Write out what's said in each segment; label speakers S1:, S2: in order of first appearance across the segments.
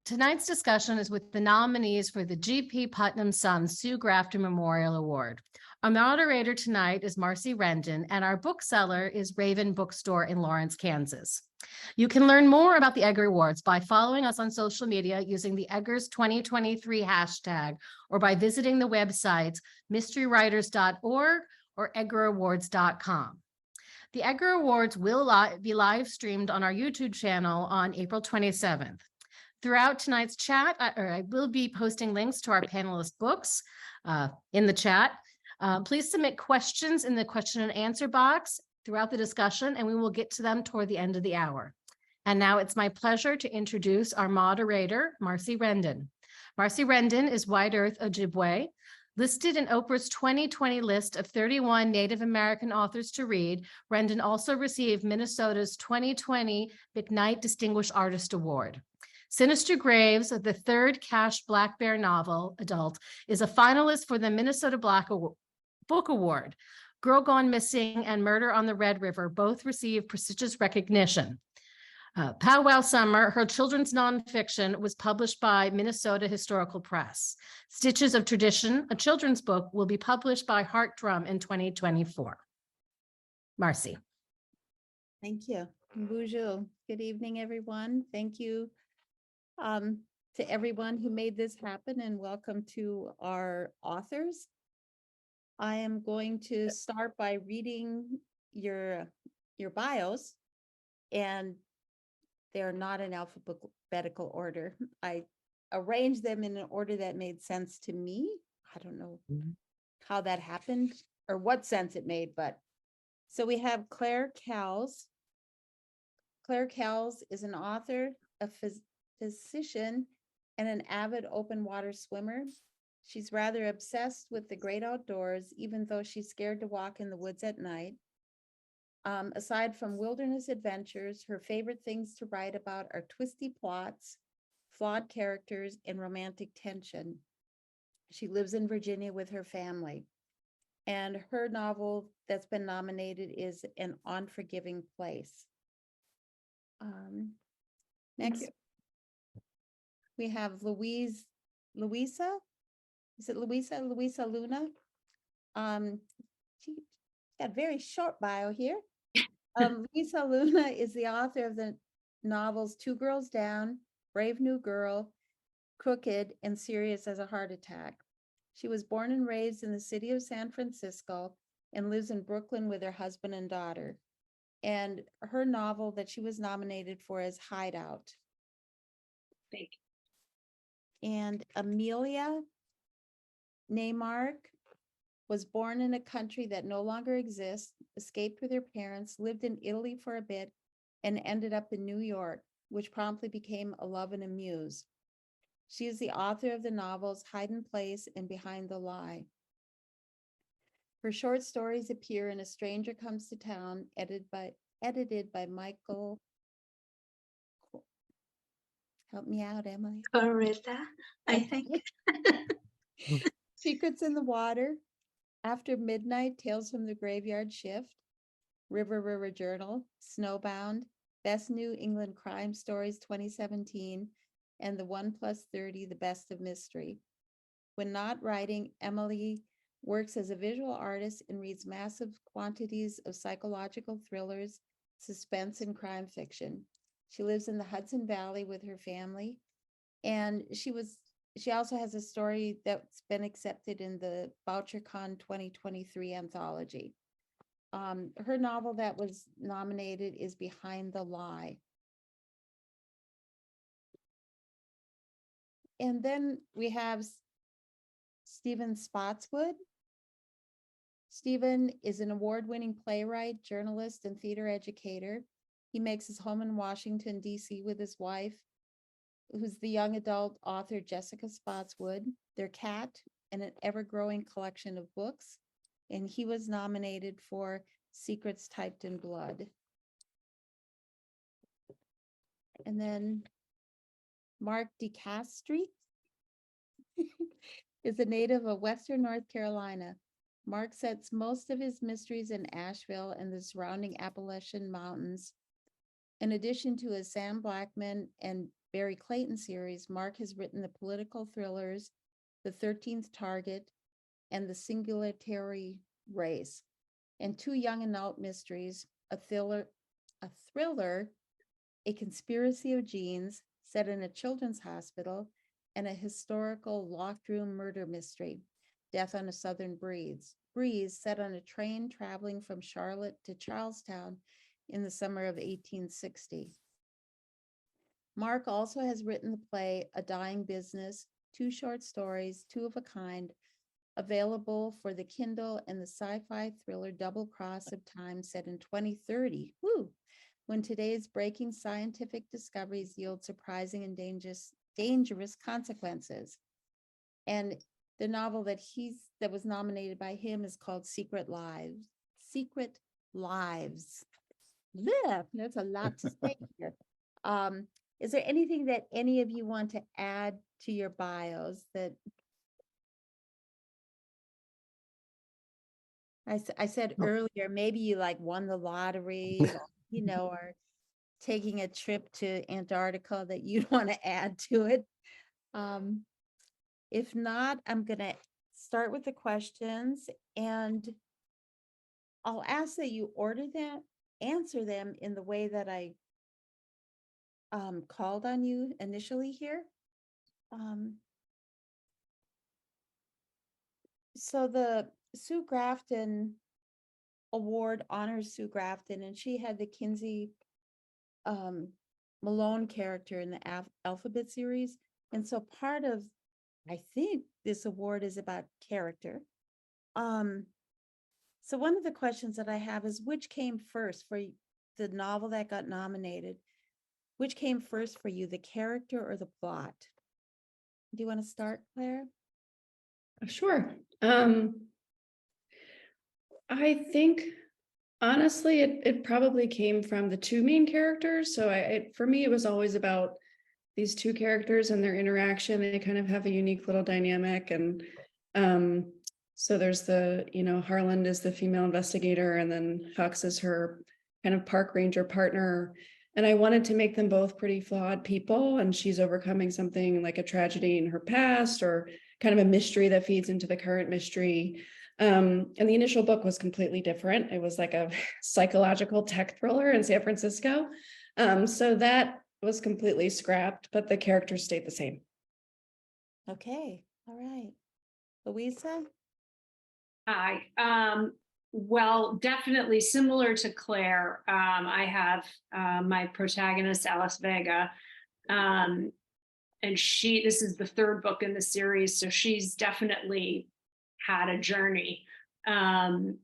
S1: Tonight's discussion is with the nominees for the G.P. Putnam Sons Sue Grafton Memorial Award. Our moderator tonight is Marcie Rendon, and our bookseller is Raven Bookstore in Lawrence, Kansas. You can learn more about the Edgar Awards by following us on social media using the Edgar's 2023 hashtag or by visiting the websites mysterywriters.org or edgarawards.com. The Edgar Awards will be live streamed on our YouTube channel on April 27th. Throughout tonight's chat, I will be posting links to our panelists' books in the chat. Please submit questions in the question and answer box throughout the discussion, and we will get to them toward the end of the hour. And now it's my pleasure to introduce our moderator, Marcie Rendon. Marcie Rendon is White Earth Ojibwe. Listed in Oprah's 2020 list of 31 Native American authors to read, Rendon also received Minnesota's 2020 McKnight Distinguished Artist Award. Sinister Graves, the third Cash Black Bear novel, adult, is a finalist for the Minnesota Book Award. Girl Gone Missing and Murder on the Red River both received prestigious recognition. Powwow Summer, her children's nonfiction, was published by Minnesota Historical Press. Stitches of Tradition, a children's book, will be published by Heart Drum in 2024. Marcie.
S2: Thank you. Bonjour. Good evening, everyone. Thank you to everyone who made this happen, and welcome to our authors. I am going to start by reading your bios, and they're not in alphabetical order. I arranged them in an order that made sense to me. I don't know how that happened or what sense it made, but so we have Claire Kells. Claire Kells is an author, a physician, and an avid open water swimmer. She's rather obsessed with the great outdoors, even though she's scared to walk in the woods at night. Aside from wilderness adventures, her favorite things to write about are twisty plots, flawed characters, and romantic tension. She lives in Virginia with her family, and her novel that's been nominated is An Unforgiving Place. Next, we have Louisa. Is it Louisa? Louisa Luna. She got a very short bio here. Louisa Luna is the author of the novels Two Girls Down, Brave New Girl, Crooked, and Serious as a Heart Attack. She was born and raised in the city of San Francisco and lives in Brooklyn with her husband and daughter. And her novel that she was nominated for is Hideout.
S3: Big.
S2: And Emilya Naymark was born in a country that no longer exists, escaped with her parents, lived in Italy for a bit, and ended up in New York, which promptly became a love and a muse. She is the author of the novels Hidden Place and Behind the Lie. Her short stories appear in A Stranger Comes to Town, edited by Michael. Help me out, Emily.
S3: Coretta, I think.
S2: Secrets in the Water, After Midnight, Tales from the Graveyard Shift, River Journal, Snowbound, Best New England Crime Stories 2017, and the 1+30, The Best of Mystery. When not writing, Emily works as a visual artist and reads massive quantities of psychological thrillers, suspense, and crime fiction. She lives in the Hudson Valley with her family, and she also has a story that's been accepted in the BoucherCon 2023 anthology. Her novel that was nominated is Behind the Lie. And then we have Stephen Spotswood. Stephen is an award-winning playwright, journalist, and theater educator. He makes his home in Washington, D.C. with his wife, who's the young adult author Jessica Spotswood, their cat, and an ever-growing collection of books. And he was nominated for Secrets Typed in Blood. And then Mark de Castrique is a native of Western North Carolina. Mark sets most of his mysteries in Asheville and the surrounding Appalachian Mountains. In addition to his Sam Blackman and Barry Clayton series, Mark has written the political thrillers, The 13th Target, and The Singularity Race, and two young adult mysteries, a thriller, A Conspiracy of Genes, set in a children's hospital, and a historical locked room murder mystery, Death on a Southern Breeze, set on a train traveling from Charlotte to Charlestown in the summer of 1860. Mark also has written the play A Dying Business, two short stories, two of a kind, available for the Kindle, and the sci-fi thriller Double Cross of Time, set in 2030. Woo! When today's breaking scientific discoveries yield surprising and dangerous consequences. And the novel that was nominated by him is called Secret Lives. Secret Lives. Yeah, that's a lot to say here. Is there anything that any of you want to add to your bios that I said earlier, maybe you like won the lottery, or, or taking a trip to Antarctica that you'd want to add to it. If not, I'm going to start with the questions, and I'll ask that you answer them in the way that I called on you initially here. So the Sue Grafton Award honors Sue Grafton, and she had the Kinsey Malone character in the Alphabet series. And so part of, I think, this award is about character. So one of the questions that I have is, which came first for the novel that got nominated? Which came first for you, the character or the plot? Do you want to start, Claire?
S4: Sure. I think honestly, it probably came from the two main characters. So for me, it was always about these two characters and their interaction. They kind of have a unique little dynamic. And so there's Harland is the female investigator, and then Hux is her kind of park ranger partner. And I wanted to make them both pretty flawed people, and she's overcoming something like a tragedy in her past, or kind of a mystery that feeds into the current mystery. And the initial book was completely different. It was like a psychological tech thriller in San Francisco. So that was completely scrapped, but the characters stayed the same.
S2: Okay, all right. Louisa?
S3: Hi. Well, definitely similar to Claire. I have my protagonist, Alice Vega. And this is the third book in the series, so she's definitely had a journey. And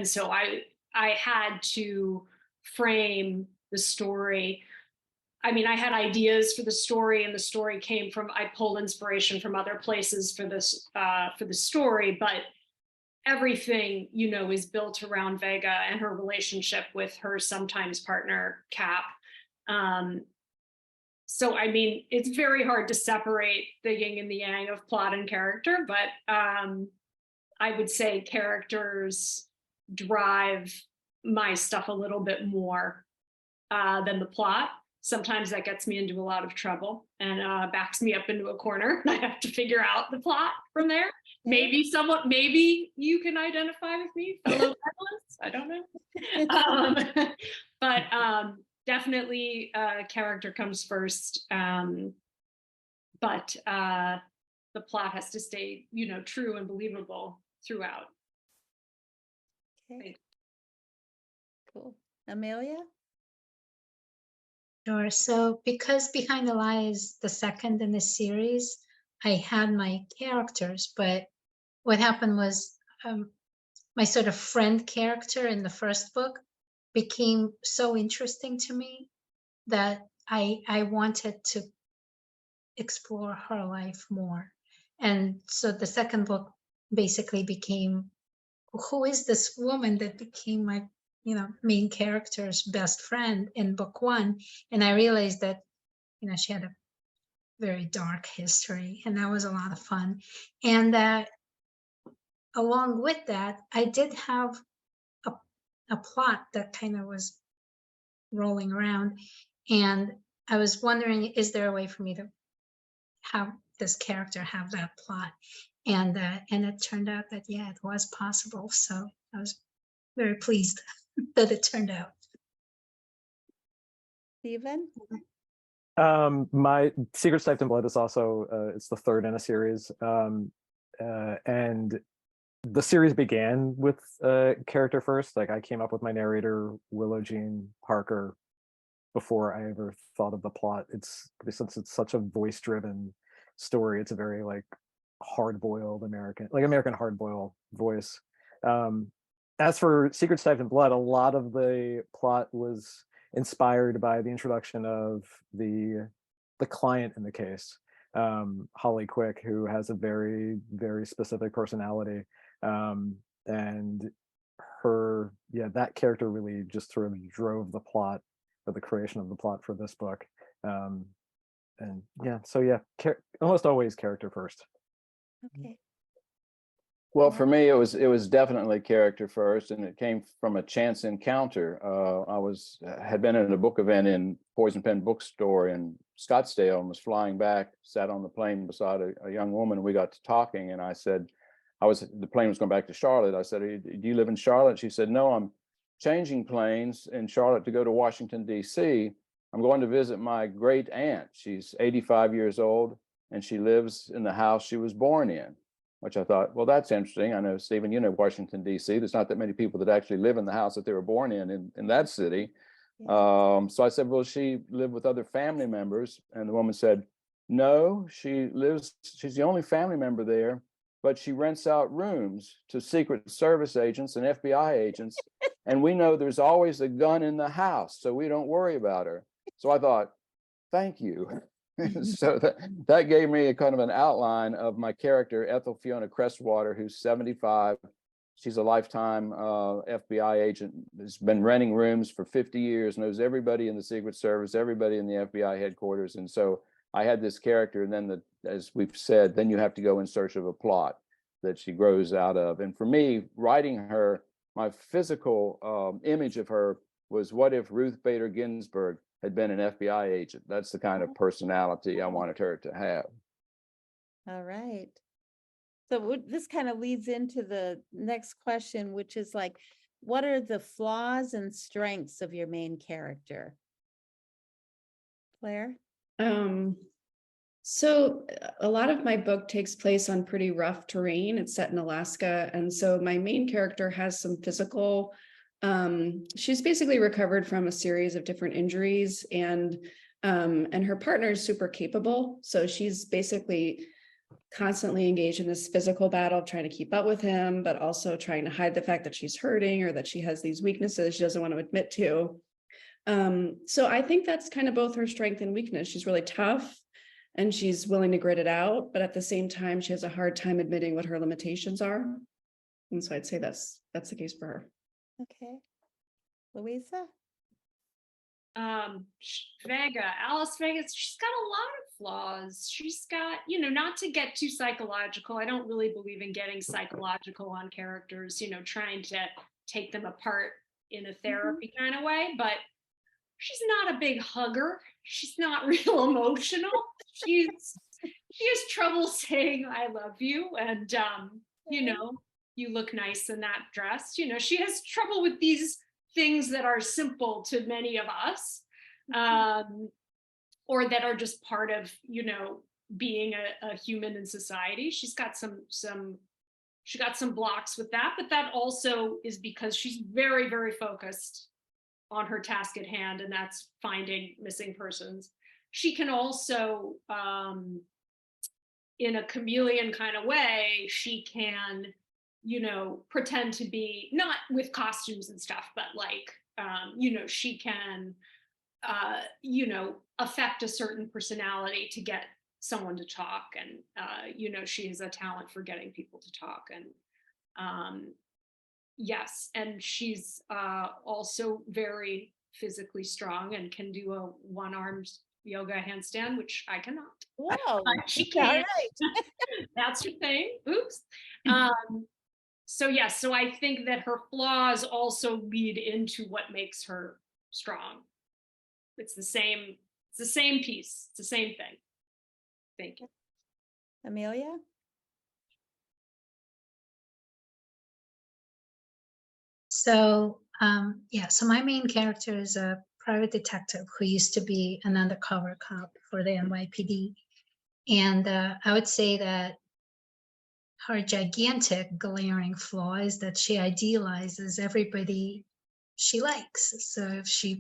S3: so I had to frame the story. I mean, I had ideas for the story, and the story came from, I pulled inspiration from other places for the story, but everything, is built around Vega and her relationship with her sometimes partner, Cap. So, I mean, it's very hard to separate the yin and the yang of plot and character, but I would say characters drive my stuff a little bit more than the plot. Sometimes that gets me into a lot of trouble and backs me up into a corner. I have to figure out the plot from there. Maybe you can identify with me, fellow journalists. I don't know. But definitely character comes first. But the plot has to stay, true and believable throughout.
S2: Okay. Cool. Emilya?
S5: Sure. So because Behind the Lie is the second in the series, I had my characters, but what happened was my sort of friend character in the first book became so interesting to me that I wanted to explore her life more. And so the second book basically became, who is this woman that became my main character's best friend in book one? And I realized that, she had a very dark history, and that was a lot of fun. And that along with that, I did have a plot that kind of was rolling around. And I was wondering, is there a way for me to have this character have that plot? And it turned out that, yeah, it was possible. So I was very pleased that it turned out.
S2: Stephen?
S6: My Secret Stipend in Blood is also it's the third in a series, and the series began with character first. Like I came up with my narrator Willow Jean Parker before I ever thought of the plot. It's since it's such a voice-driven story, it's a very like hard-boiled American hard-boiled voice. As for Secret Stipend Blood, a lot of the plot was inspired by the introduction of the client in the case, Holly Quick, who has a very, very specific personality. And that character really just sort of drove the plot, or the creation of the plot for this book. Almost always character first.
S2: Okay.
S7: Well, for me, it was definitely character first, and it came from a chance encounter. I had been at a book event in Poison Pen Bookstore in Scottsdale and was flying back, sat on the plane beside a young woman, and we got to talking. And I said, the plane was going back to Charlotte. I said, "Do you live in Charlotte?" She said, "No, I'm changing planes in Charlotte to go to Washington, D.C. I'm going to visit my great aunt. She's 85 years old, and she lives in the house she was born in." Which I thought, well, that's interesting. I know, Stephen, you know Washington, D.C. There's not that many people that actually live in the house that they were born in that city.
S2: Yeah.
S7: So I said, "Will she live with other family members?" And the woman said, "No, she's the only family member there, but she rents out rooms to Secret Service agents and FBI agents. And we know there's always a gun in the house, so we don't worry about her." So I thought, thank you. So that gave me a kind of an outline of my character, Ethel Fiona Crestwater, who's 75. She's a lifetime FBI agent, has been renting rooms for 50 years, knows everybody in the Secret Service, everybody in the FBI headquarters. And so I had this character, and then as we've said, then you have to go in search of a plot that she grows out of. And for me, writing her, my physical image of her was, what if Ruth Bader Ginsburg had been an FBI agent? That's the kind of personality I wanted her to have.
S2: All right. So this kind of leads into the next question, which is like, what are the flaws and strengths of your main character? Claire?
S4: So a lot of my book takes place on pretty rough terrain. It's set in Alaska. And so my main character has some physical, she's basically recovered from a series of different injuries, and her partner is super capable. So she's basically constantly engaged in this physical battle, trying to keep up with him, but also trying to hide the fact that she's hurting or that she has these weaknesses she doesn't want to admit to. So I think that's kind of both her strength and weakness. She's really tough and she's willing to grit it out, but at the same time, she has a hard time admitting what her limitations are. And so I'd say that's the case for her.
S2: Okay. Louisa?
S3: Alice Vega, she's got a lot of flaws. She's got, not to get too psychological. I don't really believe in getting psychological on characters, trying to take them apart in a therapy kind of way, but she's not a big hugger. She's not real emotional. She has trouble saying "I love you," and you look nice in that dress. She has trouble with these things that are simple to many of us, or that are just part of being a human in society. She's got some blocks with that, but that also is because she's very, very focused on her task at hand, and that's finding missing persons. She can also, in a chameleon kind of way, she can, pretend to be, not with costumes and stuff, but like, she can, affect a certain personality to get someone to talk. And, she has a talent for getting people to talk. And yes, and she's also very physically strong and can do a one-armed yoga handstand, which I cannot.
S2: Whoa.
S3: She can.
S2: Right.
S3: That's her thing. Oops. So yes, so I think that her flaws also lead into what makes her strong. It's the same It's the same piece. It's the same thing. Thank you.
S2: Emilya?
S5: So, so my main character is a private detective who used to be an undercover cop for the NYPD. And I would say that her gigantic glaring flaw is that she idealizes everybody she likes. So if she's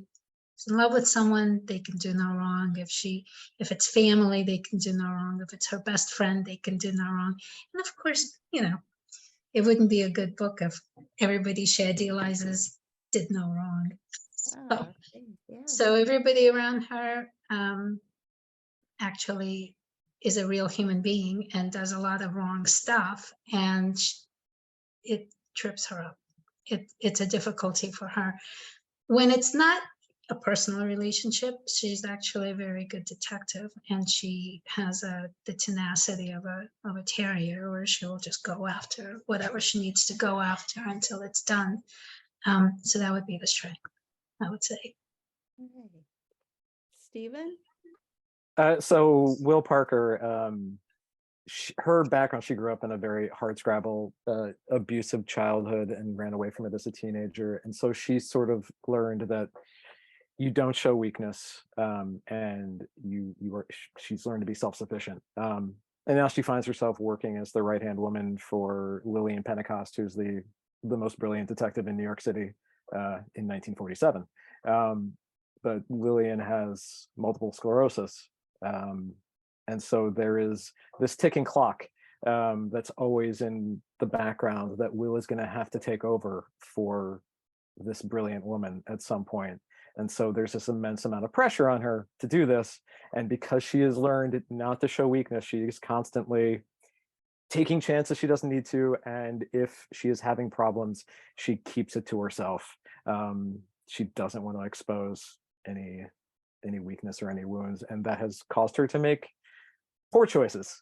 S5: in love with someone, they can do no wrong. If it's family, they can do no wrong. If it's her best friend, they can do no wrong. And of course, it wouldn't be a good book if everybody she idealizes did no wrong.
S2: Oh, okay, yeah.
S5: So everybody around her actually is a real human being and does a lot of wrong stuff, and it trips her up. It's a difficulty for her. When it's not a personal relationship, she's actually a very good detective, and she has the tenacity of a terrier, where she'll just go after whatever she needs to go after until it's done. So that would be the strength, I would say.
S2: Okay. Stephen?
S6: So Will Parker, her background, she grew up in a very hardscrabble, abusive childhood and ran away from it as a teenager. And so she sort of learned that you don't show weakness, and she's learned to be self-sufficient. And now she finds herself working as the right-hand woman for Lillian Pentecost, who's the most brilliant detective in New York City in 1947. But Lillian has multiple sclerosis. And so there is this ticking clock that's always in the background that Will is going to have to take over for this brilliant woman at some point. And so there's this immense amount of pressure on her to do this. And because she has learned not to show weakness, she is constantly taking chances she doesn't need to. And if she is having problems, she keeps it to herself. She doesn't want to expose any weakness or any wounds. And that has caused her to make poor choices,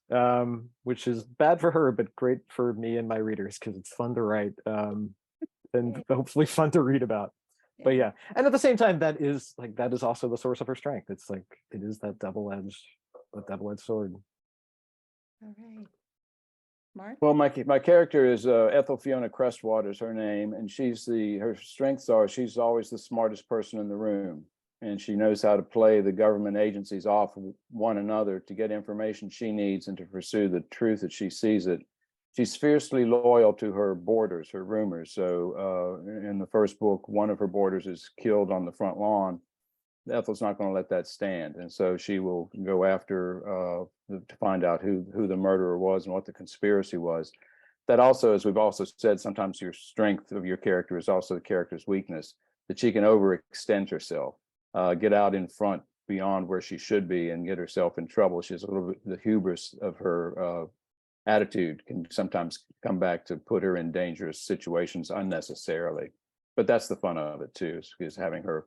S6: which is bad for her, but great for me and my readers, because it's fun to write and hopefully fun to read about. But yeah, and at the same time, that is also the source of her strength. It's like it is that double-edged sword.
S2: All right. Mark?
S7: Well, my character is Ethel Fiona Crestwater is her name, and her strengths are she's always the smartest person in the room, and she knows how to play the government agencies off one another to get information she needs and to pursue the truth that she sees it. She's fiercely loyal to her boarders, her roomers. So in the first book, one of her boarders is killed on the front lawn. Ethel's not going to let that stand, and so she will go after to find out who the murderer was and what the conspiracy was. That also, as we've also said, sometimes your strength of your character is also the character's weakness, that she can overextend herself, get out in front beyond where she should be and get herself in trouble. She has a little bit, the hubris of her attitude can sometimes come back to put her in dangerous situations unnecessarily. But that's the fun of it too, is having her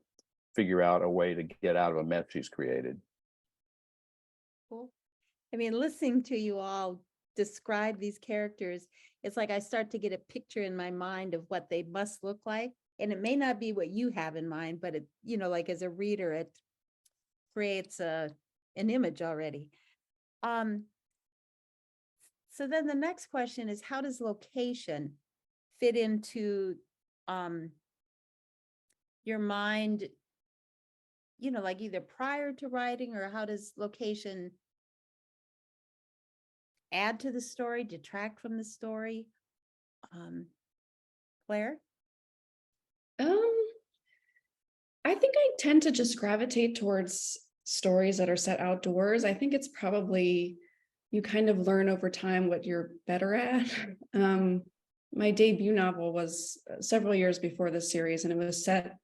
S7: figure out a way to get out of a mess she's created.
S2: Cool. I mean, listening to you all describe these characters, it's like I start to get a picture in my mind of what they must look like. And it may not be what you have in mind, but it, like as a reader, it creates an image already. So then the next question is, how does location fit into your mind, like either prior to writing, or how does location add to the story, detract from the story? Claire?
S4: I think I tend to just gravitate towards stories that are set outdoors. I think it's probably, you kind of learn over time what you're better at. My debut novel was several years before this series, and it was set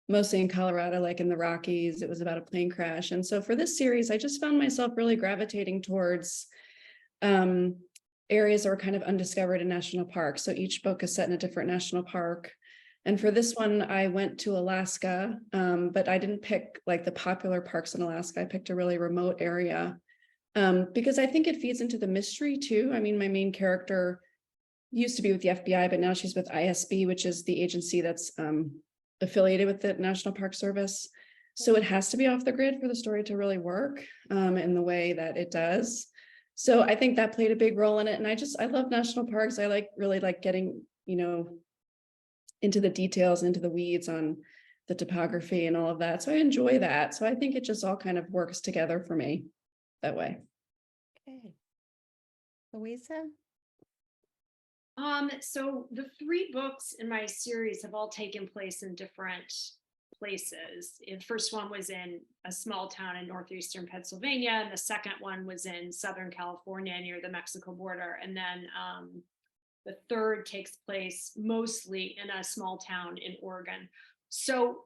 S4: mostly in Colorado, like in the Rockies. It was about a plane crash. And so for this series, I just found myself really gravitating towards areas that were kind of undiscovered in national parks. So each book is set in a different national park. And for this one, I went to Alaska, but I didn't pick like the popular parks in Alaska. I picked a really remote area because I think it feeds into the mystery too. I mean, my main character used to be with the FBI, but now she's with ISB, which is the agency that's affiliated with the National Park Service. So it has to be off the grid for the story to really work in the way that it does. So I think that played a big role in it. And I love national parks. I really like getting, into the details, into the weeds on the topography and all of that. So I enjoy that. So I think it just all kind of works together for me that way.
S2: Okay. Louisa?
S3: So the 3 books in my series have all taken place in different places. The first one was in a small town in northeastern Pennsylvania, and the second one was in Southern California near the Mexico border. And then the third takes place mostly in a small town in Oregon. So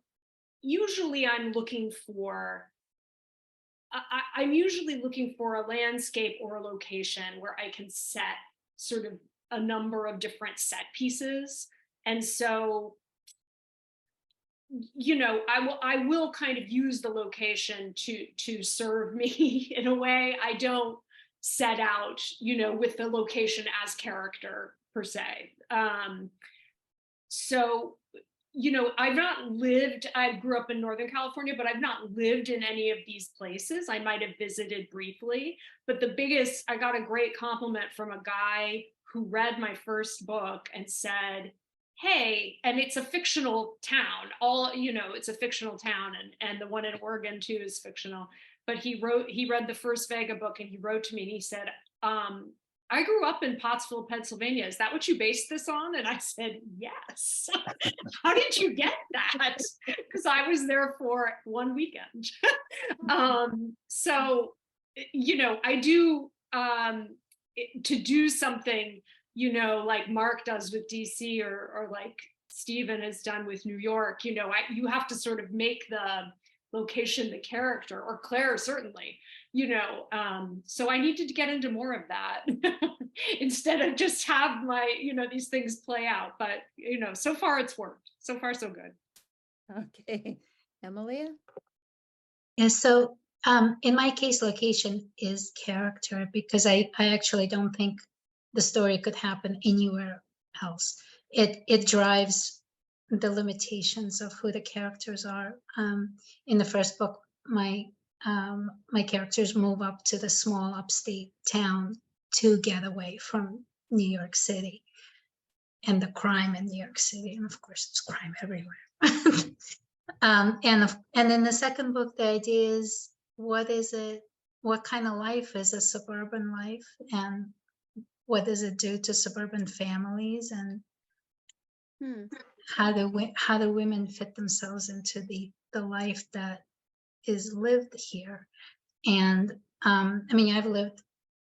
S3: usually I'm looking for I'm usually looking for a landscape or a location where I can set sort of a number of different set pieces. And so, I will kind of use the location to serve me in a way. I don't set out, with the location as character per se. So, I grew up in Northern California, but I've not lived in any of these places. I might have visited briefly, but I got a great compliment from a guy who read my first book and said, hey, and it's a fictional town, it's a fictional town, and the one in Oregon too is fictional. But he read the first Vega book and he wrote to me and he said, I grew up in Pottsville, Pennsylvania. Is that what you based this on? And I said, yes. How did you get that? Because I was there for one weekend. So, I do, to do something, like Mark does with DC or like Stephen has done with New York, you have to sort of make the location the character, or Claire certainly, so I needed to get into more of that instead of just have my, these things play out. But, so far it's worked. So far, so good.
S2: Okay. Emilya?
S5: Yeah, so in my case, location is character, because I actually don't think the story could happen anywhere else. It drives the limitations of who the characters are. In the first book, my characters move up to the small upstate town to get away from New York City and the crime in New York City. And of course, it's crime everywhere. And in the second book, the idea is, what kind of life is a suburban life, and what does it do to suburban families, and how do women fit themselves into the life that is lived here. And I've lived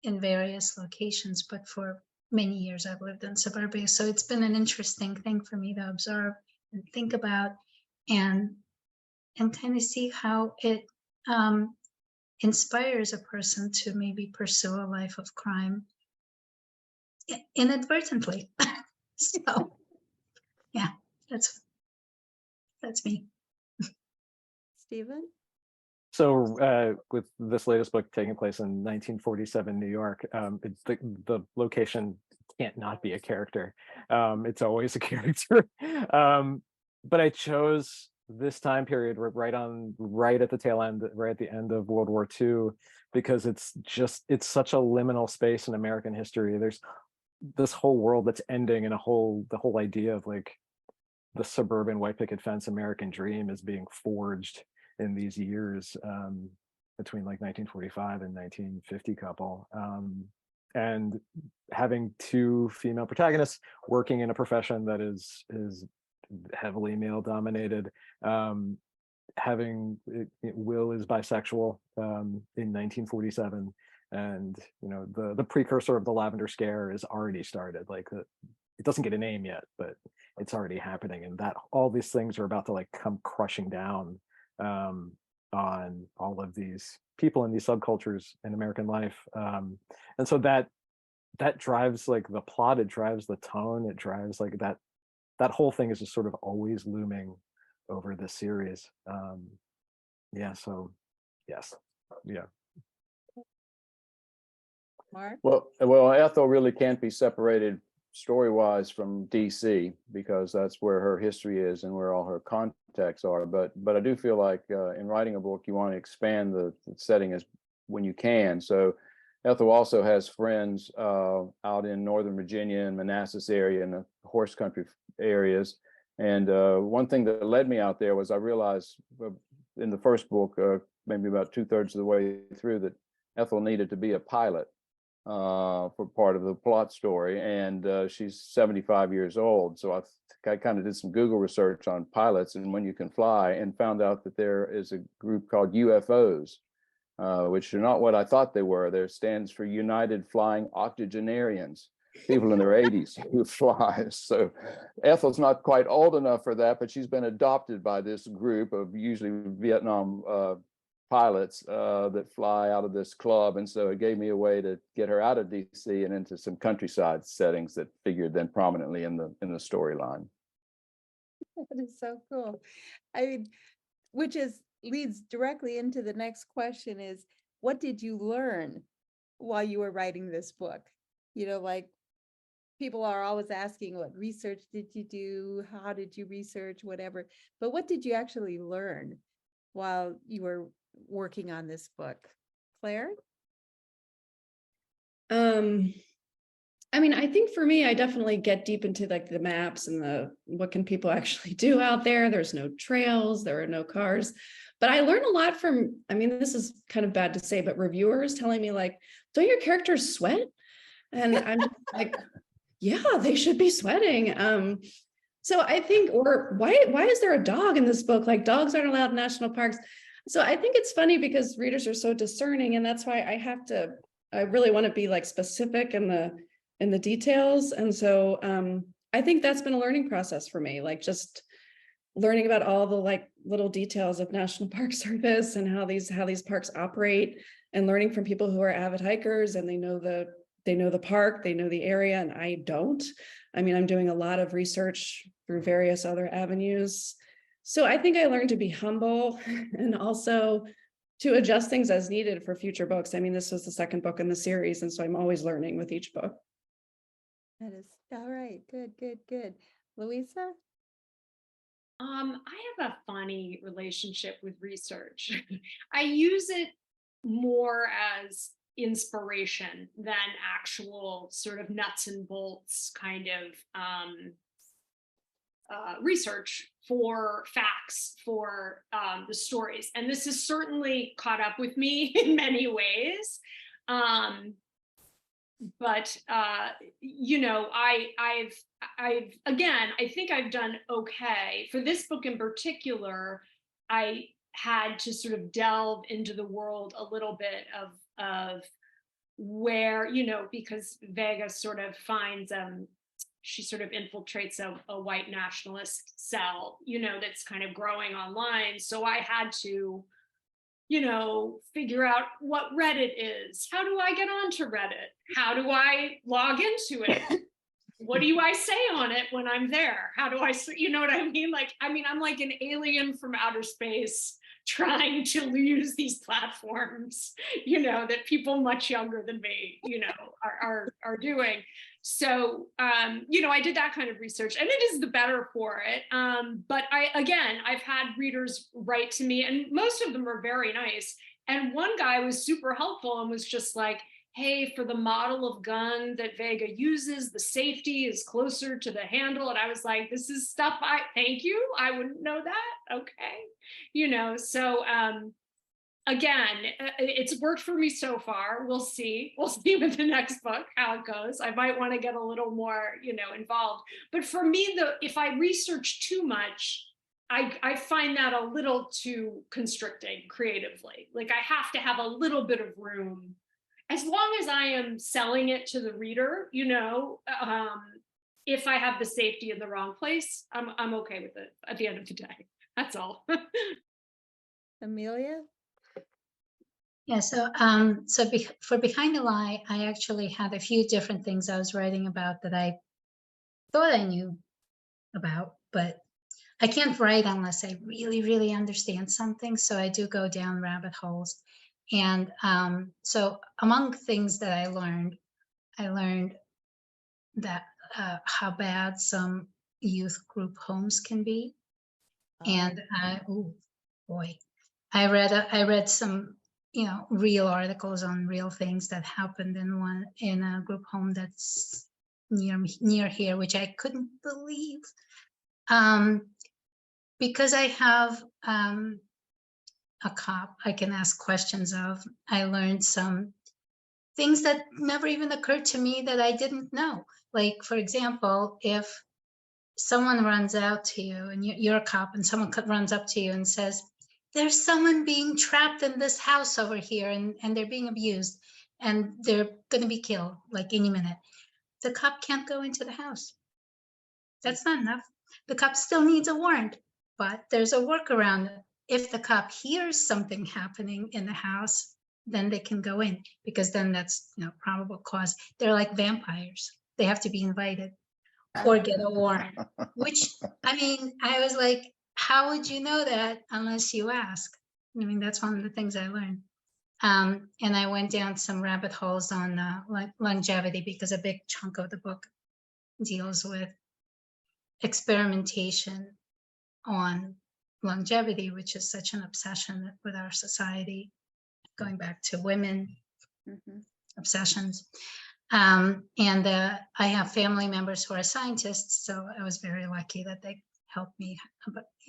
S5: in various locations, but for many years I've lived in suburbia. So it's been an interesting thing for me to observe and think about, and kind of see how it inspires a person to maybe pursue a life of crime inadvertently. So yeah, that's me.
S2: Stephen?
S6: So with this latest book taking place in 1947 New York, the location can't not be a character. It's always a character. But I chose this time period right at the tail end, right at the end of World War II, because it's such a liminal space in American history. There's this whole world that's ending, and the whole idea of like the suburban white picket fence American dream is being forged in these years between like 1945 and 1950 couple. And having 2 female protagonists working in a profession that is heavily male dominated, having Will is bisexual in 1947, and the precursor of the Lavender Scare is already started. Like it doesn't get a name yet, but it's already happening, and that all these things are about to like come crushing down on all of these people in these subcultures in American life. And so that drives like the plot, it drives the tone, it drives like that whole thing is just sort of always looming over this series. So yes. Yeah.
S2: Mark?
S7: Well, Ethel really can't be separated story-wise from DC, because that's where her history is and where all her contacts are. But I do feel like in writing a book, you want to expand the setting as when you can. So Ethel also has friends out in Northern Virginia and Manassas area and the horse country areas. And one thing that led me out there was I realized in the first book, maybe about 2/3 of the way through, that Ethel needed to be a pilot for part of the plot story. And she's 75 years old. So I kind of did some Google research on pilots and when you can fly, and found out that there is a group called UFOs, which are not what I thought they were. There stands for United Flying Octogenarians, people in their 80s who fly. So Ethel's not quite old enough for that, but she's been adopted by this group of usually Vietnam pilots that fly out of this club. And so it gave me a way to get her out of DC and into some countryside settings that figured then prominently in the storyline.
S2: That is so cool. I mean, which leads directly into the next question is, what did you learn while you were writing this book? You know, like, people are always asking, what research did you do? How did you research, whatever, but what did you actually learn while you were working on this book? Claire?
S4: I mean, I think for me, I definitely get deep into like the maps and what can people actually do out there. There's no trails, there are no cars, but I learned a lot from, I mean, this is kind of bad to say, but reviewers telling me like, don't your characters sweat? And I'm just like, yeah, they should be sweating. So I think, or why is there a dog in this book? Like, dogs aren't allowed in national parks. So I think it's funny because readers are so discerning, and that's why I really want to be like specific in the details. And so I think that's been a learning process for me, like just learning about all the like little details of National Park Service and how these parks operate, and learning from people who are avid hikers and they know the park, they know the area, and I don't. I mean, I'm doing a lot of research through various other avenues. So I think I learned to be humble and also to adjust things as needed for future books. I mean, this was the second book in the series, and so I'm always learning with each book.
S2: That is all right. Good. Louisa?
S3: I have a funny relationship with research. I use it more as inspiration than actual sort of nuts and bolts kind of research for facts for the stories. And this has certainly caught up with me in many ways. But you know, I've again, I think I've done okay. For this book in particular, I had to sort of delve into the world a little bit of where, you know, because Vega sort of finds she sort of infiltrates a white nationalist cell, you know, that's kind of growing online. So I had to, you know, figure out what Reddit is. How do I get onto Reddit? How do I log into it? What do I say on it when I'm there? How do I, you know what I mean? Like, I mean, I'm like an alien from outer space trying to use these platforms, you know, that people much younger than me, you know, are doing. So, you know, I did that kind of research, and it is the better for it. But I've had readers write to me, and most of them are very nice. And one guy was super helpful and was just like, hey, for the model of gun that Vega uses, the safety is closer to the handle. And I was like, this is stuff thank you. I wouldn't know that. Okay. You know, so again, it's worked for me so far. We'll see with the next book how it goes. I might want to get a little more, you know, involved. But for me, if I research too much, I find that a little too constricting creatively. Like, I have to have a little bit of room, as long as I am selling it to the reader, you know. If I have the safety in the wrong place, I'm okay with it at the end of the day. That's all.
S2: Emilya?
S5: Yeah, so for Behind the Lie, I actually had a few different things I was writing about that I thought I knew about, but I can't write unless I really, really understand something. So I do go down rabbit holes. And so among things that I learned that how bad some youth group homes can be. And oh boy, I read some, real articles on real things that happened in a group home that's near here, which I couldn't believe. Because I have a cop I can ask questions of, I learned some things that never even occurred to me that I didn't know. Like, for example, if someone runs out to you and you're a cop and someone runs up to you and says, there's someone being trapped in this house over here and they're being abused and they're going to be killed like any minute. The cop can't go into the house. That's not enough. The cop still needs a warrant, but there's a workaround. If the cop hears something happening in the house, then they can go in, because then that's probable cause. They're like vampires. They have to be invited or get a warrant, which, I was like, how would you know that unless you ask? That's one of the things I learned. And I went down some rabbit holes on longevity, because a big chunk of the book deals with experimentation on longevity, which is such an obsession with our society, going back to women obsessions. And I have family members who are scientists, so I was very lucky that they helped me,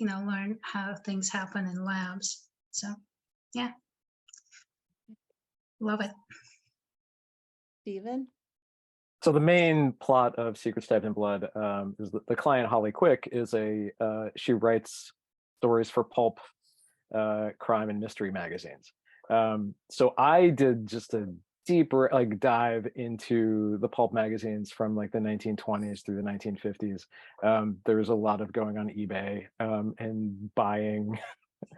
S5: learn how things happen in labs. So, yeah, love it.
S2: Stephen?
S6: So the main plot of Secret Stepped in Blood is the client Holly Quick is she writes stories for pulp crime and mystery magazines. So I did just a deeper dive into the pulp magazines from the 1920s through the 1950s. There's a lot of going on eBay and buying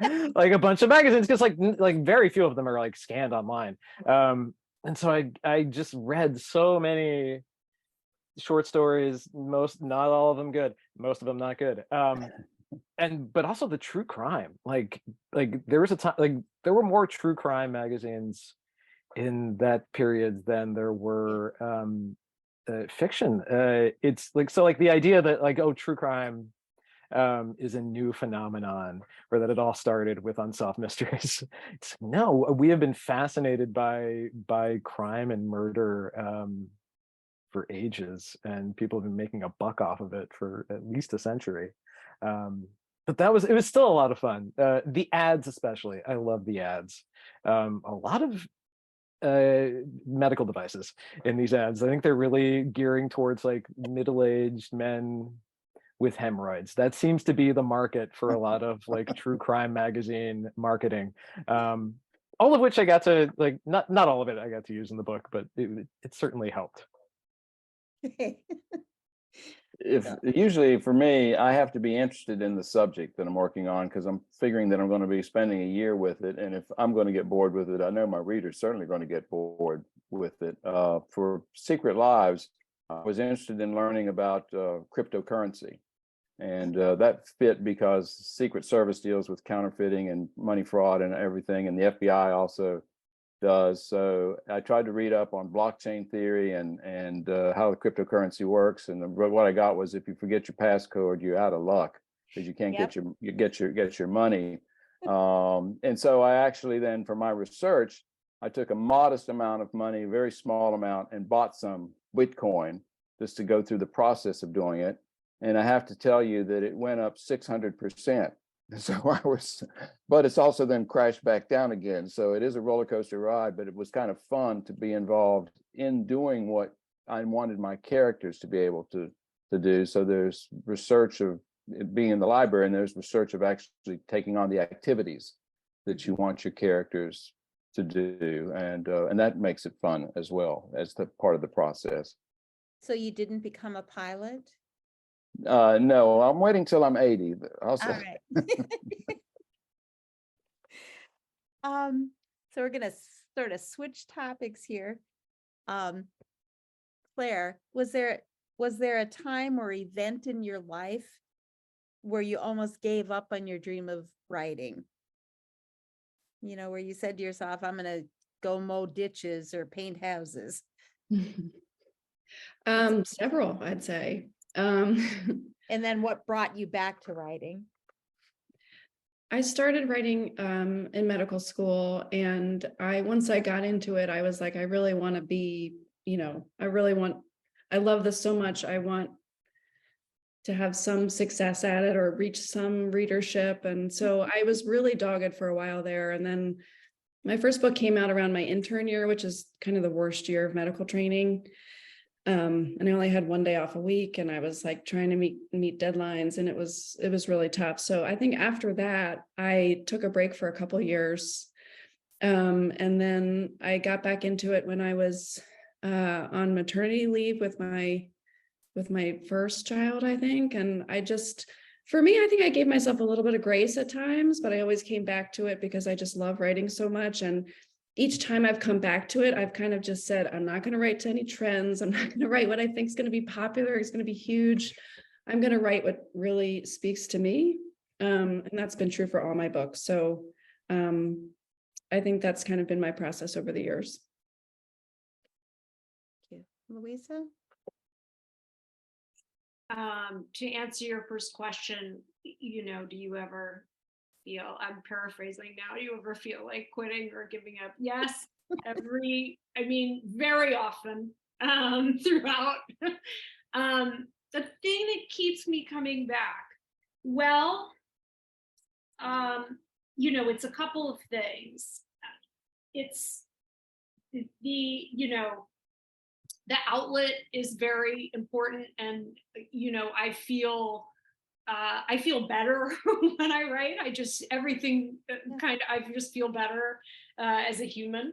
S6: a bunch of magazines, because very few of them are scanned online. And so I just read so many short stories, not all of them good, most of them not good. But also the true crime, there was a time there were more true crime magazines in that period than there were fiction. It's the idea that true crime is a new phenomenon, or that it all started with unsolved mysteries. No, we have been fascinated by crime and murder for ages, and people have been making a buck off of it for at least a century. But it was still a lot of fun. The ads, especially, I love the ads. A lot of medical devices in these ads. I think they're really gearing towards middle-aged men with hemorrhoids. That seems to be the market for a lot of true crime magazine marketing. All of which I got to not all of it I got to use in the book, but it certainly helped.
S7: Usually for me, I have to be interested in the subject that I'm working on, because I'm figuring that I'm going to be spending a year with it. And if I'm going to get bored with it, I know my readers certainly going to get bored with it. For Secret Lives, I was interested in learning about cryptocurrency. And that fit because Secret Service deals with counterfeiting and money fraud and everything. And the FBI also does. So I tried to read up on blockchain theory and how the cryptocurrency works. And what I got was, if you forget your passcode, you're out of luck, because you can't get your money. And so I actually then, for my research, I took a modest amount of money, a very small amount, and bought some Bitcoin just to go through the process of doing it. And I have to tell you that it went up 600%. So but it's also then crashed back down again. So it is a roller coaster ride, but it was kind of fun to be involved in doing what I wanted my characters to be able to do. So there's research of it being in the library, and there's research of actually taking on the activities that you want your characters to do. And that makes it fun as well as the part of the process.
S2: So you didn't become a pilot?
S7: No, I'm waiting till I'm 80.
S2: All right. So we're gonna sort of switch topics here. Claire, was there a time or event in your life where you almost gave up on your dream of writing? Where you said to yourself, I'm gonna go mow ditches or paint houses.
S4: Several, I'd say.
S2: And then what brought you back to writing?
S4: I started writing in medical school, and once I got into it, I was like, I really want to be, I love this so much. I want to have some success at it or reach some readership. And so I was really dogged for a while there. And then my first book came out around my intern year, which is kind of the worst year of medical training. And I only had one day off a week, and I was like trying to meet deadlines, and it was really tough. So I think after that, I took a break for a couple of years. And then I got back into it when I was on maternity leave with my first child, I think. And for me, I think I gave myself a little bit of grace at times, but I always came back to it because I just love writing so much. And each time I've come back to it, I've kind of just said, I'm not going to write to any trends. I'm not going to write what I think is going to be popular. It's going to be huge. I'm going to write what really speaks to me. And that's been true for all my books. So I think that's kind of been my process over the years.
S2: Thank you. Louisa?
S3: To answer your first question, do you ever feel, I'm paraphrasing now, do you ever feel like quitting or giving up? Yes, very often throughout. The thing that keeps me coming back, well, it's a couple of things. It's the outlet is very important, and I feel better when I write. I just feel better as a human.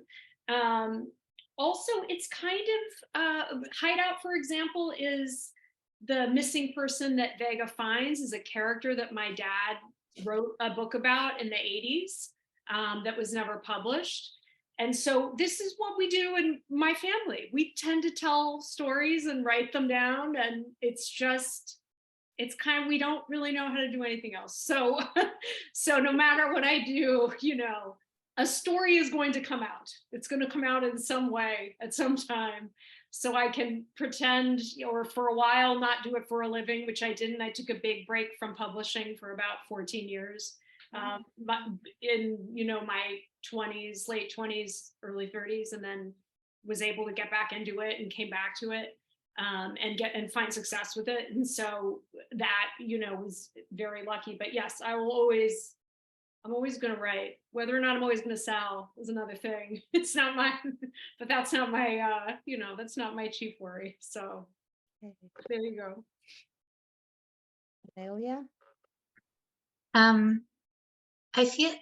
S3: Also, it's kind of Hideout, for example, is the missing person that Vega finds is a character that my dad wrote a book about in the 80s that was never published. And so this is what we do in my family. We tend to tell stories and write them down, and we don't really know how to do anything else. So no matter what I do, a story is going to come out. It's going to come out in some way at some time. So I can pretend, or for a while, not do it for a living, which I didn't. I took a big break from publishing for about 14 years. But in my 20s, late 20s, early 30s, and then was able to get back into it and came back to it and find success with it. And so that was very lucky. But yes, I'm always going to write. Whether or not I'm always going to sell is another thing. It's not but that's not my that's not my chief worry. So there you go.
S2: Emilya?
S5: I feel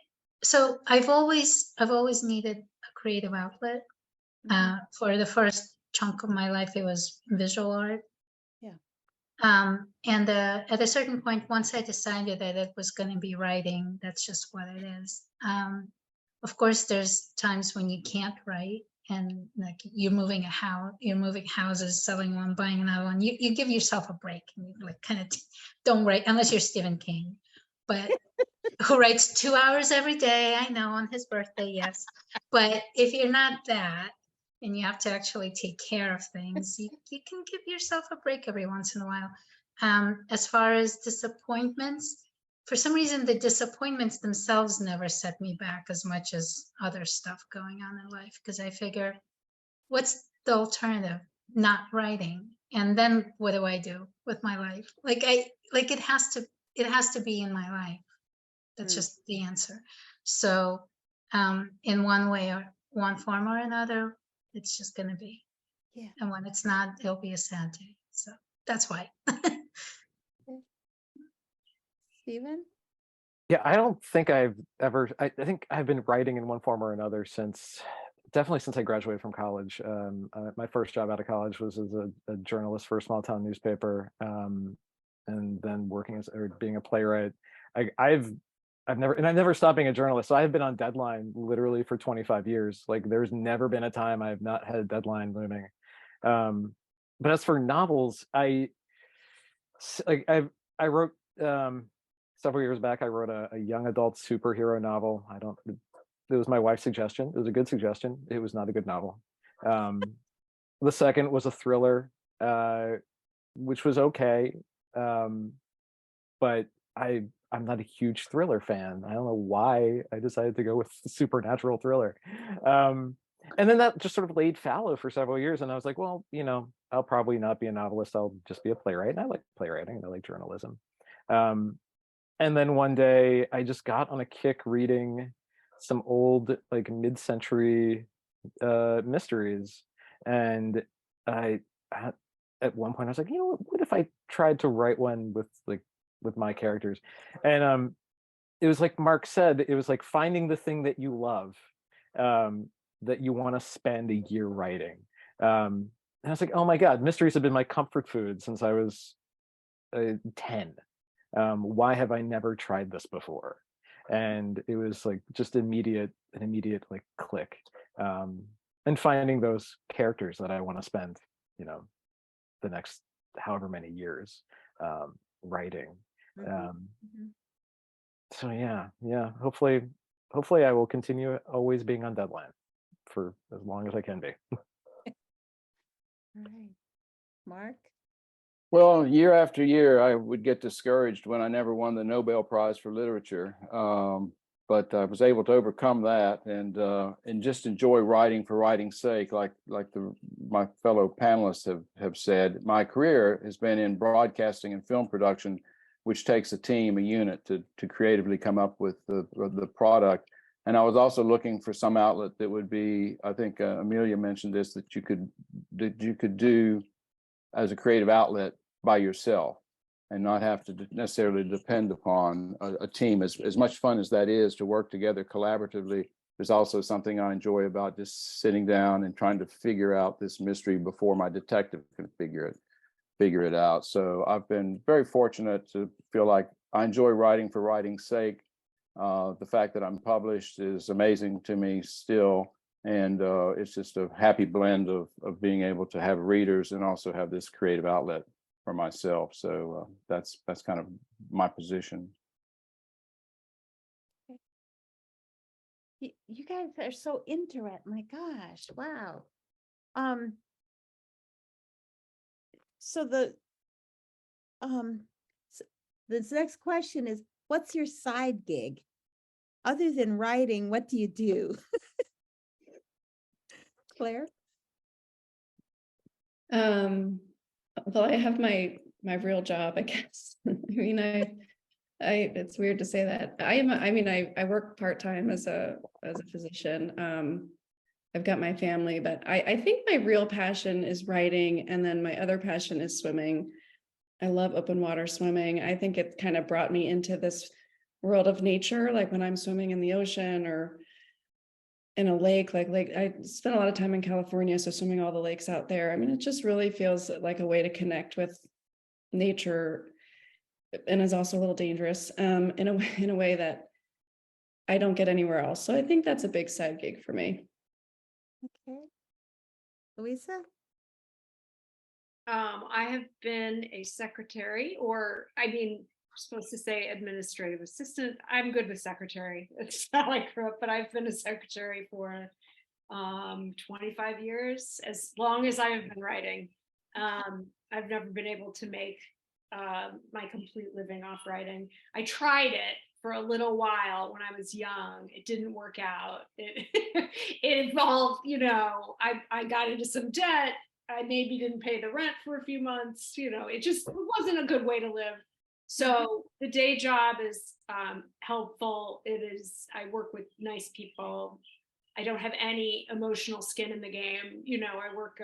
S5: so. I've always needed a creative outlet. For the first chunk of my life, it was visual art.
S2: Yeah.
S5: And at a certain point, once I decided that it was going to be writing, that's just what it is. Of course, there's times when you can't write, and like you're moving houses, selling one, buying another one. You give yourself a break, and you like kind of don't write unless you're Stephen King, but who writes 2 hours every day. I know, on his birthday, yes. But if you're not that, and you have to actually take care of things, you can give yourself a break every once in a while. As far as disappointments, for some reason, the disappointments themselves never set me back as much as other stuff going on in life, because I figure, what's the alternative? Not writing. And then what do I do with my life? It has to be in my life. That's just the answer. So in one way or one form or another, it's just going to be.
S2: Yeah.
S5: And when it's not, it'll be a sad day. So that's why.
S2: Stephen?
S6: Yeah, I don't think I think I've been writing in one form or another definitely since I graduated from college. My first job out of college was as a journalist for a small town newspaper, and then being a playwright. I've never stopped being a journalist. So I've been on deadline literally for 25 years. Like, there's never been a time I've not had a deadline looming. But as for novels, I wrote several years back. I wrote a young adult superhero novel. It was my wife's suggestion. It was a good suggestion. It was not a good novel. The second was a thriller which was okay. But I'm not a huge thriller fan. I don't know why I decided to go with supernatural thriller. And then that just sort of laid fallow for several years. And I was like, well, I'll probably not be a novelist. I'll just be a playwright. And I like playwriting and I like journalism. And then one day I just got on a kick reading some old, like mid-century mysteries. And at one point I was like, what if I tried to write one with my characters? And it was like Mark said, it was like finding the thing that you love, that you want to spend a year writing. And I was like, oh my God, mysteries have been my comfort food since I was 10. Why have I never tried this before? And it was like just an immediate like click. And finding those characters that I want to spend, the next however many years writing. So yeah. Hopefully I will continue always being on deadline for as long as I can be.
S2: All right. Mark?
S7: Well, year after year, I would get discouraged when I never won the Nobel Prize for Literature. But I was able to overcome that and just enjoy writing for writing's sake, like my fellow panelists have said. My career has been in broadcasting and film production, which takes a team, a unit to creatively come up with the product. And I was also looking for some outlet that would be, I think Emilya mentioned this, that you could do as a creative outlet by yourself and not have to necessarily depend upon a team. As much fun as that is to work together collaboratively, there's also something I enjoy about just sitting down and trying to figure out this mystery before my detective can figure it out. So I've been very fortunate to feel like I enjoy writing for writing's sake. The fact that I'm published is amazing to me still. And it's just a happy blend of being able to have readers and also have this creative outlet for myself. So that's kind of my position.
S2: You guys are so interesting. My gosh, wow. So this next question is, what's your side gig? Other than writing, what do you do? Claire?
S4: Well, I have my real job, I guess. I mean, it's weird to say that. I work part-time as a physician. I've got my family, but I think my real passion is writing, and then my other passion is swimming. I love open water swimming. I think it kind of brought me into this world of nature, like when I'm swimming in the ocean or in a lake, I spent a lot of time in California, so swimming all the lakes out there. I mean, it just really feels like a way to connect with nature, and is also a little dangerous in a way that I don't get anywhere else. So I think that's a big side gig for me.
S2: Okay. Louisa?
S3: I have been a secretary, supposed to say administrative assistant. I'm good with secretary. It's not like grew up, but I've been a secretary for 25 years, as long as I've been writing. I've never been able to make my complete living off writing. I tried it for a little while when I was young. It didn't work out. It involved, I got into some debt. I maybe didn't pay the rent for a few months. It wasn't a good way to live. So the day job is helpful. I work with nice people. I don't have any emotional skin in the game. I work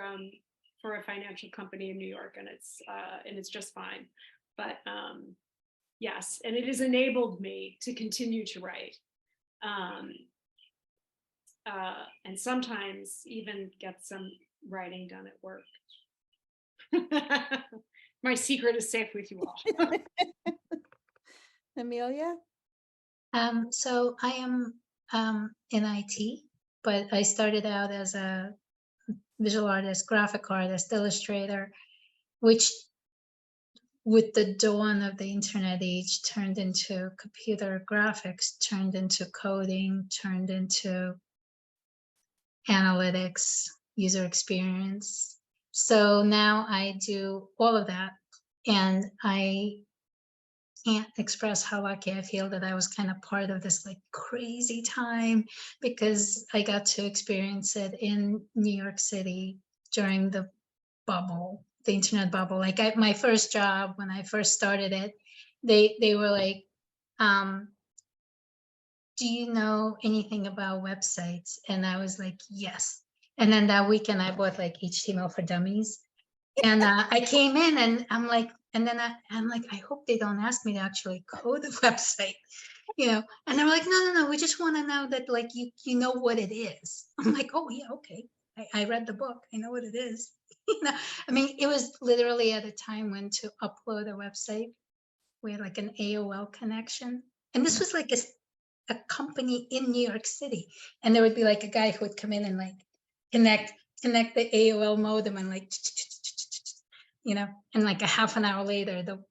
S3: for a financial company in New York, and it's just fine. But yes, and it has enabled me to continue to write, and sometimes even get some writing done at work. My secret is safe with you all.
S2: Emilya?
S5: So I am in IT, but I started out as a visual artist, graphic artist, illustrator, which with the dawn of the internet age turned into computer graphics, turned into coding, turned into analytics, user experience. So now I do all of that, and I can't express how lucky I feel that I was kind of part of this like crazy time, because I got to experience it in New York City during the bubble, the internet bubble. Like my first job when I first started it, they were like, do you know anything about websites? And I was like, yes. And then that weekend I bought like HTML for Dummies. And I came in and I'm like, and then I'm like, I hope they don't ask me to actually code the website, you know? And they're like, no, we just want to know that like you know what it is. I'm like, oh yeah, okay. I read the book. I know what it is. You know, I mean, it was literally at a time when to upload a website, we had like an AOL connection. And this was like a company in New York City. And there would be like a guy who would come in and like connect the AOL modem and like, you know, and like a half an hour later, the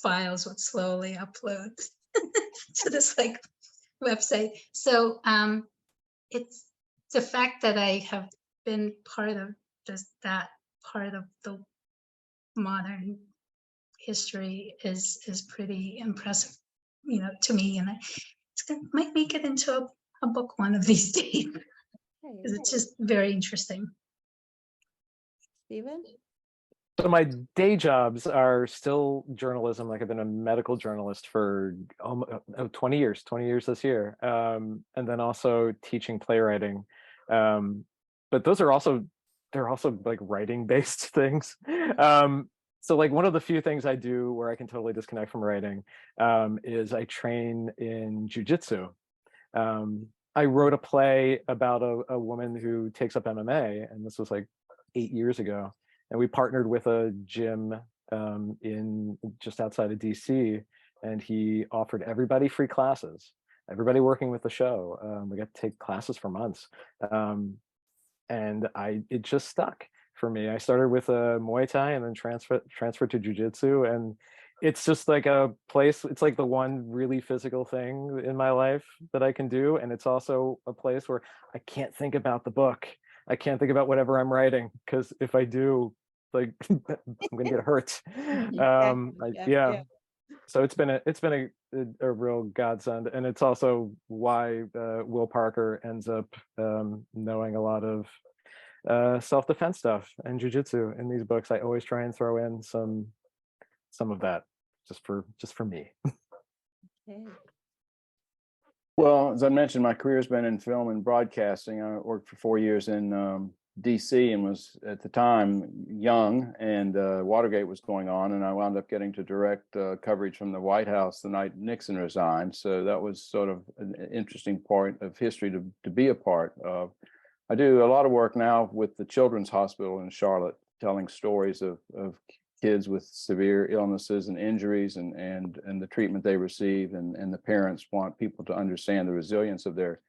S5: files would slowly upload to this like website. So it's the fact that I have been part of just that part of the modern history is pretty impressive, you know, to me. And might make it into a book one of these days, because it's just very interesting.
S2: Stephen?
S6: So my day jobs are still journalism. Like I've been a medical journalist for 20 years this year. And then also teaching playwriting. But those are also, they're also like writing based things. So like one of the few things I do where I can totally disconnect from writing is I train in jujitsu. I wrote a play about a woman who takes up MMA, and this was like 8 years ago. And we partnered with a gym in just outside of DC, and he offered everybody free classes. Everybody working with the show, we got to take classes for months, and it just stuck for me. I started with Muay Thai and then transferred to Jiu-Jitsu, and it's just like a place. It's like the one really physical thing in my life that I can do, and it's also a place where I can't think about the book. I can't think about whatever I'm writing, because if I do, like I'm gonna get hurt. Yeah. So it's been a real godsend, and it's also why Will Parker ends up knowing a lot of self-defense stuff and jujitsu in these books. I always try and throw in some of that just for me.
S2: Okay.
S7: Well, as I mentioned, my career has been in film and broadcasting. I worked for 4 years in DC and was at the time young, and Watergate was going on, and I wound up getting to direct coverage from the White House the night Nixon resigned. So that was sort of an interesting part of history to be a part of. I do a lot of work now with the Children's Hospital in Charlotte, telling stories of kids with severe illnesses and injuries and the treatment they receive, and the parents want people to understand the resilience of their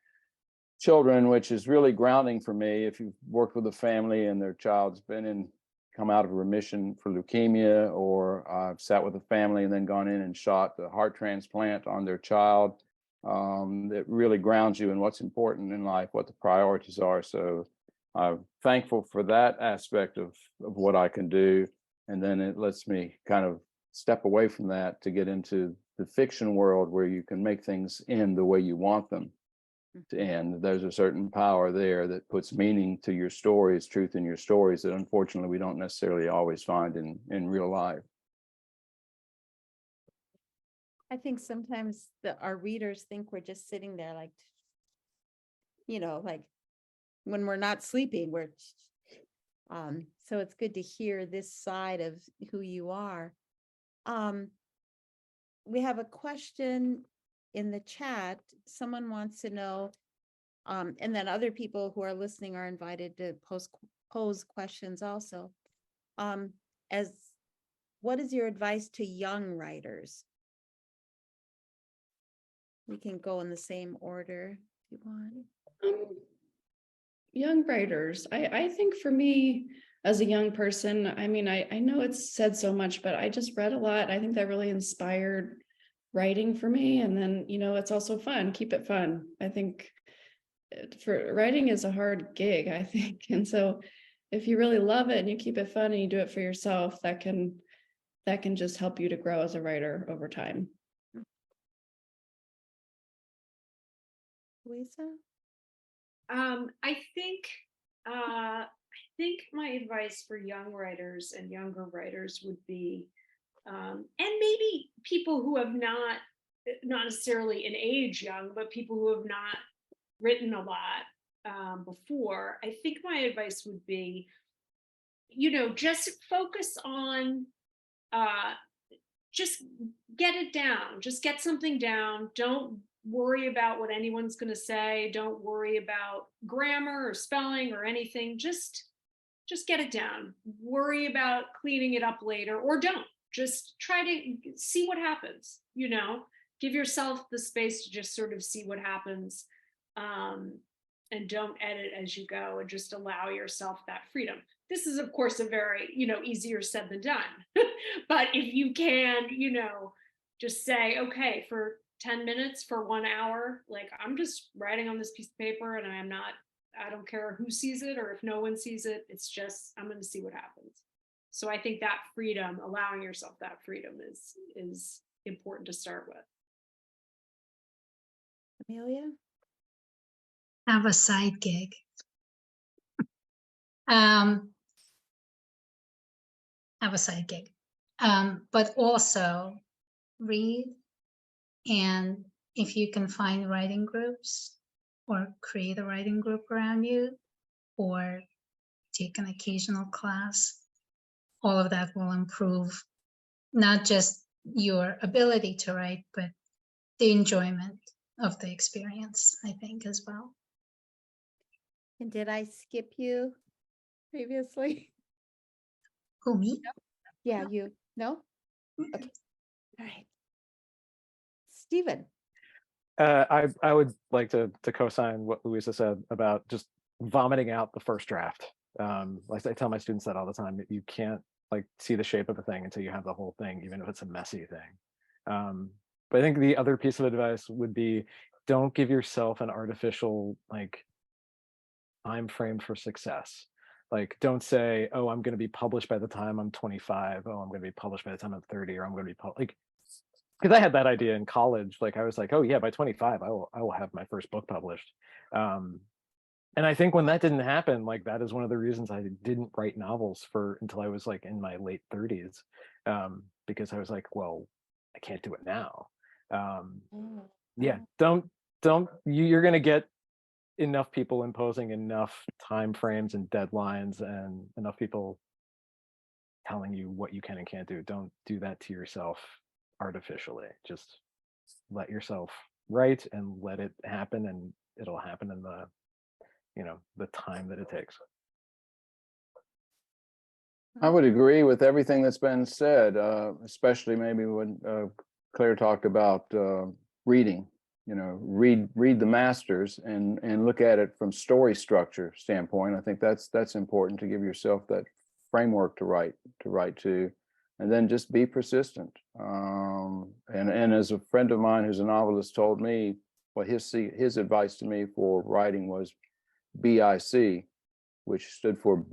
S7: children, which is really grounding for me. If you've worked with a family and their child's come out of remission for leukemia, or I've sat with a family and then gone in and shot the heart transplant on their child, it really grounds you in what's important in life, what the priorities are. So I'm thankful for that aspect of what I can do. And then it lets me kind of step away from that to get into the fiction world, where you can make things end the way you want them to end. There's a certain power there that puts meaning to your stories, truth in your stories, that unfortunately we don't necessarily always find in real life.
S2: I think sometimes our readers think we're just sitting there like, like when we're not sleeping, so it's good to hear this side of who you are. We have a question in the chat. Someone wants to know, and then other people who are listening are invited to pose questions also. What is your advice to young writers? We can go in the same order if you want.
S4: Young writers, I think for me as a young person, I mean, I know it's said so much, but I just read a lot. I think that really inspired writing for me. And then, it's also fun. Keep it fun. I think for writing is a hard gig, I think. And so if you really love it and you keep it fun and you do it for yourself, that can just help you to grow as a writer over time.
S2: Louisa?
S3: I think my advice for young writers and younger writers would be, and maybe people who have not necessarily in age young, but people who have not written a lot before. I think my advice would be, just focus on, just get it down, just get something down. Don't worry about what anyone's going to say. Don't worry about grammar or spelling or anything. Just get it down. Worry about cleaning it up later, or don't. Just try to see what happens. Give yourself the space to just sort of see what happens, and don't edit as you go, and just allow yourself that freedom. This is, of course, a very, easier said than done. But if you can, just say, okay, for 10 minutes, for 1 hour, like, I'm just writing on this piece of paper, and I don't care who sees it or if no one sees it. It's just, I'm going to see what happens. So I think that freedom, allowing yourself that freedom is important to start with.
S2: Emilya?
S5: Have a side gig. Have a side gig. But also read, and if you can find writing groups or create a writing group around you, or take an occasional class, all of that will improve not just your ability to write, but the enjoyment of the experience, I think, as well.
S2: And did I skip you previously?
S5: Who, me?
S2: Yeah, you. No? Okay. All right. Stephen?
S6: I would like to co-sign what Louisa said about just vomiting out the first draft. Like I tell my students that all the time. You can't see the shape of a thing until you have the whole thing, even if it's a messy thing. But I think the other piece of advice would be, don't give yourself an artificial time frame for success. Don't say, oh, I'm going to be published by the time I'm 25. Oh, I'm going to be published by the time I'm 30, or I'm going to be because I had that idea in college. I was like, oh yeah, by 25, I will have my first book published. And I think when that didn't happen, that is one of the reasons I didn't write novels until I was in my late 30s, because I was like, well, I can't do it now. Yeah, you're going to get enough people imposing enough time frames and deadlines, and enough people telling you what you can and can't do. Don't do that to yourself artificially. Just let yourself write and let it happen, and it'll happen in the time that it takes.
S7: I would agree with everything that's been said, especially maybe when Claire talked about reading. Read the masters and look at it from story structure standpoint. I think that's important to give yourself that framework to write to, and then just be persistent. And as a friend of mine who's a novelist told me, well, his advice to me for writing was BIC, which stood for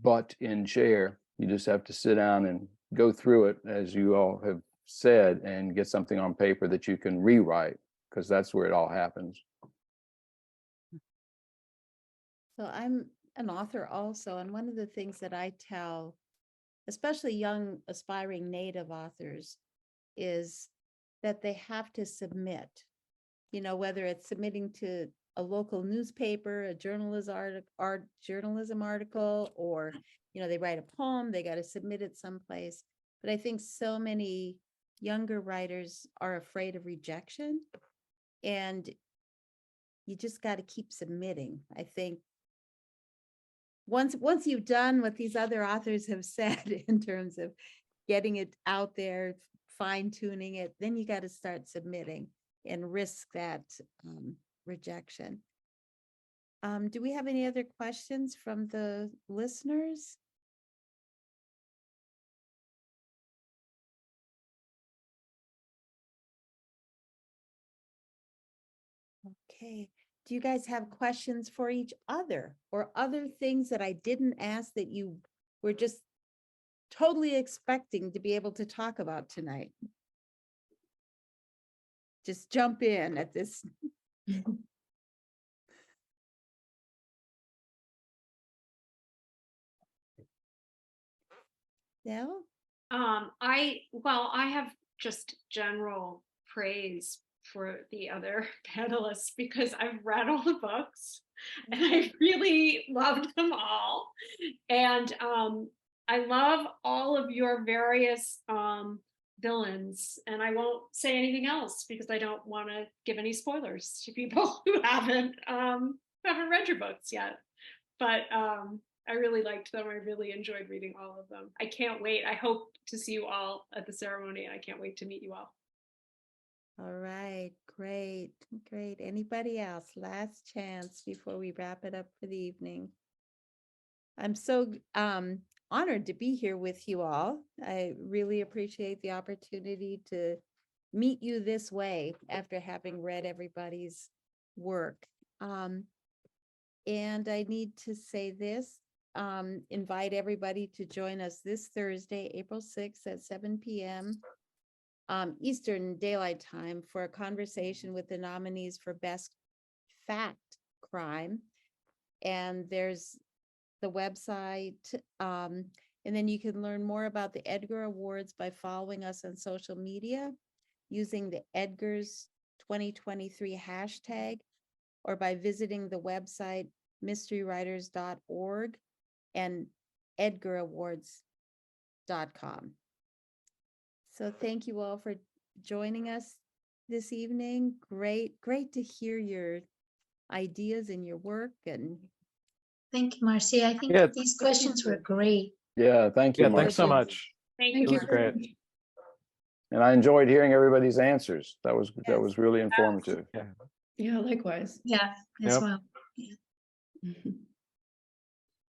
S7: butt in chair. You just have to sit down and go through it, as you all have said, and get something on paper that you can rewrite, because that's where it all happens.
S2: So I'm an author also, and one of the things that I tell, especially young aspiring native authors, is that they have to submit, whether it's submitting to a local newspaper, a journalism article, or, they write a poem, they got to submit it someplace. But I think so many younger writers are afraid of rejection, and you just got to keep submitting. I think once you've done what these other authors have said in terms of getting it out there, fine tuning it, then you got to start submitting and risk that rejection. Do we have any other questions from the listeners? Okay. do you guys have questions for each other or other things that I didn't ask that you were just totally expecting to be able to talk about tonight? Just jump in at this. No?
S3: I have just general praise for the other panelists because I've read all the books and I really loved them all. And I love all of your various villains, and I won't say anything else because I don't want to give any spoilers to people who haven't read your books yet. But I really liked them. I really enjoyed reading all of them. I can't wait. I hope to see you all at the ceremony, and I can't wait to meet you all.
S2: All right, great, great. Anybody else? Last chance before we wrap it up for the evening. I'm so honored to be here with you all. I really appreciate the opportunity to meet you this way after having read everybody's work. And I need to say this, invite everybody to join us this Thursday, April 6th at 7 p.m. Eastern Daylight Time for a conversation with the nominees for Best Fact Crime. And there's the website, and then you can learn more about the Edgar Awards by following us on social media using the Edgar's 2023 hashtag, or by visiting the website mysterywriters.org and edgarawards.com. So thank you all for joining us this evening. Great to hear your ideas and your work. And
S5: Thank you, Marcie. I think
S6: Yeah.
S5: these questions were great.
S7: Yeah, thank you,
S6: Yeah, thanks so
S7: Marcie.
S6: much.
S3: Thank
S4: Thank
S3: you.
S6: It was great.
S7: And I enjoyed hearing everybody's answers. That was
S2: Yes.
S7: really informative.
S4: Yeah, likewise.
S5: Yeah, as
S6: Yep.
S5: well. Yeah.